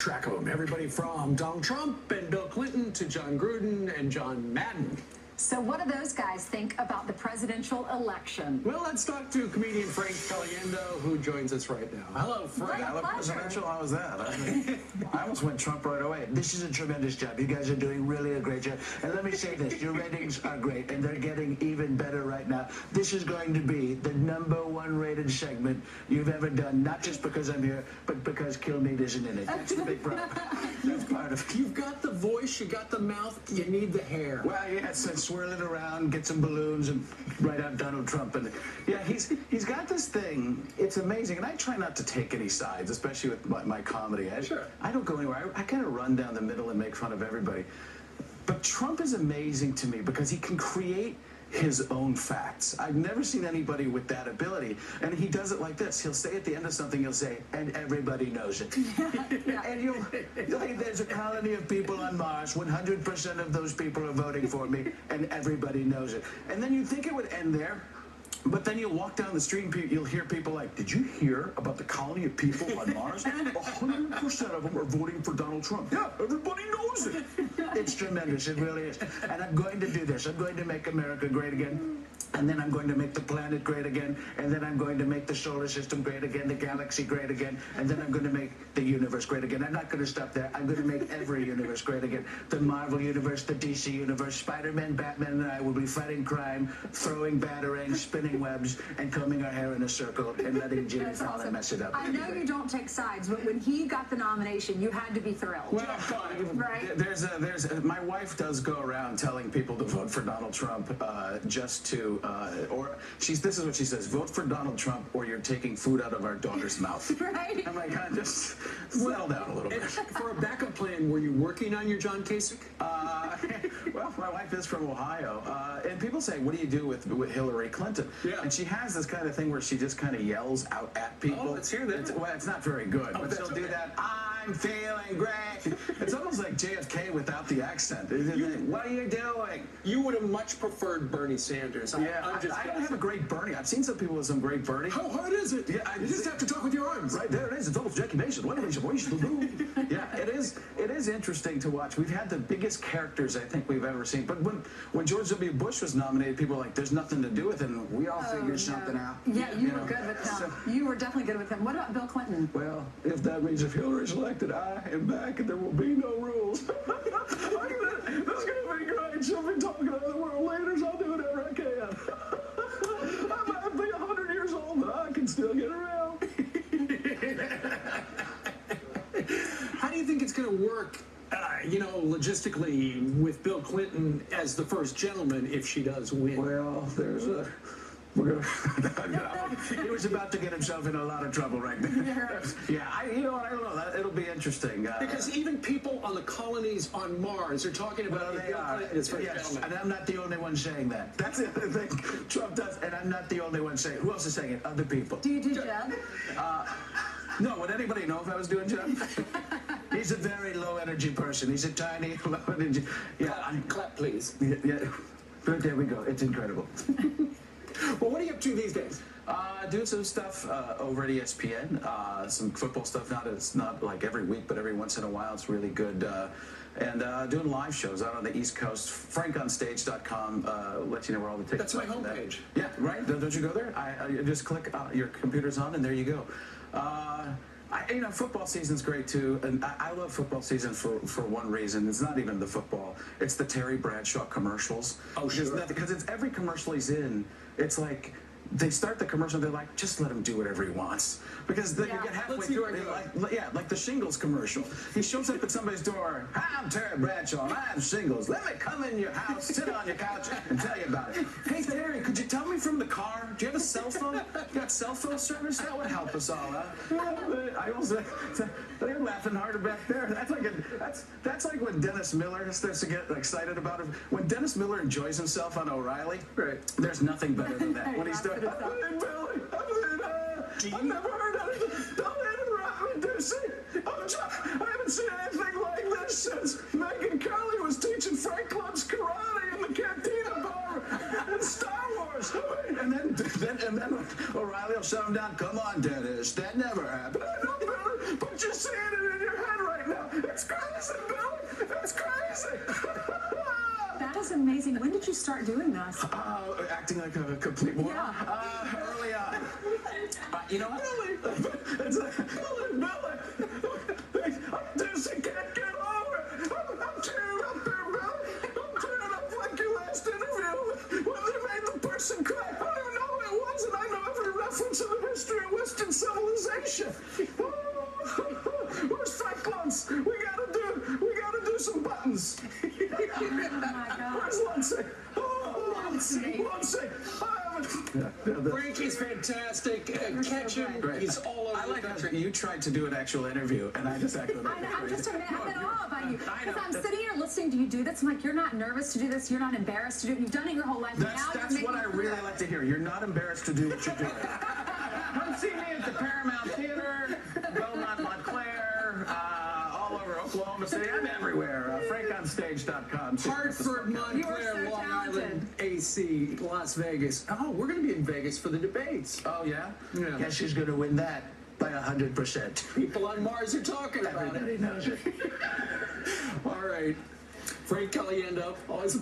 Track of them. Everybody from Donald Trump and Bill Clinton to John Gruden and John Madden. So what do those guys think about the presidential election? Well, let's talk to comedian Frank Caliendo, who joins us right now. Hello, Frank. Hello, presidential. How was that? I almost went Trump right away. This is a tremendous job. You guys are doing really a great job. And let me say this, your ratings are great, and they're getting even better right now. This is going to be the #1 rated segment you've ever done, not just because I'm here, but because Kill Meat isn't in it. That's the big problem. That's part of it. You've got the voice, you got the mouth, you need the hair. Well, yes, and swirl it around, get some balloons, and write out Donald Trump. And yeah, he's got this thing. It's amazing, and I try not to take any sides, especially with my comedy. I don't go anywhere. I kind of run down the middle and make fun of everybody. But Trump is amazing to me because he can create his own facts. I've never seen anybody with that ability. And he does it like this. He'll say at the end of something, he'll say, and everybody knows it. And you'll like, there's a colony of people on Mars. 100% of those people are voting for me, and everybody knows it. And then you'd think it would end there. But then you'll walk down the street and you'll hear people like, did you hear about the colony of people on Mars? 100% of them are voting for Donald Trump. Yeah, everybody knows it. It's tremendous. It really is. And I'm going to do this. I'm going to make America great again. And then I'm going to make the planet great again. And then I'm going to make the solar system great again, the galaxy great again. And then I'm going to make the universe great again. I'm not going to stop there. I'm going to make every universe great again. The Marvel universe, the DC universe, Spider-Man, Batman, and I will be fighting crime, throwing batarangs, spinning webs, and combing our hair in a circle and letting Jimmy Fallon mess it up. I know you don't take sides, but when he got the nomination, you had to be thrilled. Well, right? My wife does go around telling people to vote for Donald Trump just to, this is what she says, vote for Donald Trump or you're taking food out of our daughter's mouth. Right. I'm like, just settle down a little bit. For a backup plan, were you working on your John Kasich? Well, my wife is from Ohio, and people say, what do you do with Hillary Clinton? Yeah. And she has this kind of thing where she just kind of yells out at people. Oh, let's hear that. Well, it's not very good, but she'll do that. I'm feeling great. It's almost like JFK without the accent. What are you doing? You would have much preferred Bernie Sanders. I don't have a great Bernie. I've seen some people with some great Bernie. How hard is it? Yeah, you just have to talk with your arms. Right there it is. It's almost ejaculation. What is your voice? Yeah, it is. It is interesting to watch. We've had the biggest characters I think we've ever seen. But when George W. Bush was nominated, people were like, "There's nothing to do with it." And we all figured something out. Yeah, you were good with him. So, you were definitely good with him. What about Bill Clinton? Well, if that means if Hillary's elected, I am back, and there will be no rules. This is gonna be great. She'll be talking to the world leaders. I'll do whatever I can. I might be 100 years old, but I can still get around. How do you think it's going to work, logistically with Bill Clinton as the first gentleman if she does win? Well, he was about to get himself in a lot of trouble right there. Yeah, I don't know. It'll be interesting. Because even people on the colonies on Mars are talking about Bill Clinton as first gentleman. And I'm not the only one saying that. That's the other thing Trump does, and I'm not the only one saying it. Who else is saying it? Other people. Do you do Jeb? No, would anybody know if I was doing Jeb? He's a very low-energy person. He's a tiny, low-energy... Yeah, clap, please. Yeah. But there we go. It's incredible. Well, what are you up to these days? Doing some stuff over at ESPN, some football stuff. It's not like every week, but every once in a while it's really good. And doing live shows out on the East Coast. FrankOnStage.com lets you know where all the tickets are. That's my homepage. Yeah, right? Don't you go there? You just click, your computer's on, and there you go. Football season's great too, and I love football season for one reason. It's not even the football; it's the Terry Bradshaw commercials. Oh, sure. Because it's every commercial he's in. It's like they start the commercial, they're like, just let him do whatever he wants. Because then you get halfway through it, like the shingles commercial. He shows up at somebody's door, "Hi, I'm Terry Bradshaw, and I have shingles. Let me come in your house, sit on your couch, and tell you about it. Hey, Terry, could you tell me from the car? Do you have a cell phone? You got cell phone service? That would help us all out." I also, they're laughing harder back there. That's like when Dennis Miller starts to get excited about it. When Dennis Miller enjoys himself on O'Reilly, there's nothing better than that. When he's doing, I've never heard anything. Don't interrupt me, DC. I haven't seen anything like this since Megyn Kelly was teaching Frank Club's karate in the Cantina bar in Star Wars. And then O'Reilly will shut him down. Come on, Dennis. That never happened. I know, Billy, but you're seeing it in your head right now. amazing. When did you start doing this? Acting like a complete moron. Yeah. Early on. You know what? It's like, Billy, I just can't get over it. I'm tearing up there, Billy. I'm tearing up like your last interview when they made the person cry. I don't even know who it was, and I know every reference in the history of Western civilization. We're cyclones. We gotta do some buttons. Oh my God. Where's Lindsay? Lindsay. Frankie's fantastic. Catch him. Great. He's all over I like the how country. you tried to do an actual interview, and I just acted like I'm just I'm in awe about you. I know. Because I'm sitting here listening to you do this. I'm like, you're not nervous to do this. You're not embarrassed to do it. You've done it your whole life. That's what I really like to hear. You're not embarrassed to do what you're doing. Come see me at the Paramount Theater, Belmont, Montclair, all over Oklahoma City. I'm everywhere. FrankOnStage.com. Hartford, Montclair, so Long talented. Island, AC, Las Vegas. Oh, we're going to be in Vegas for the debates. Oh, yeah? Yeah. Guess she's going to win that by 100%. People on Mars are talking about it. Everybody knows it. All right. Frank Caliendo, always a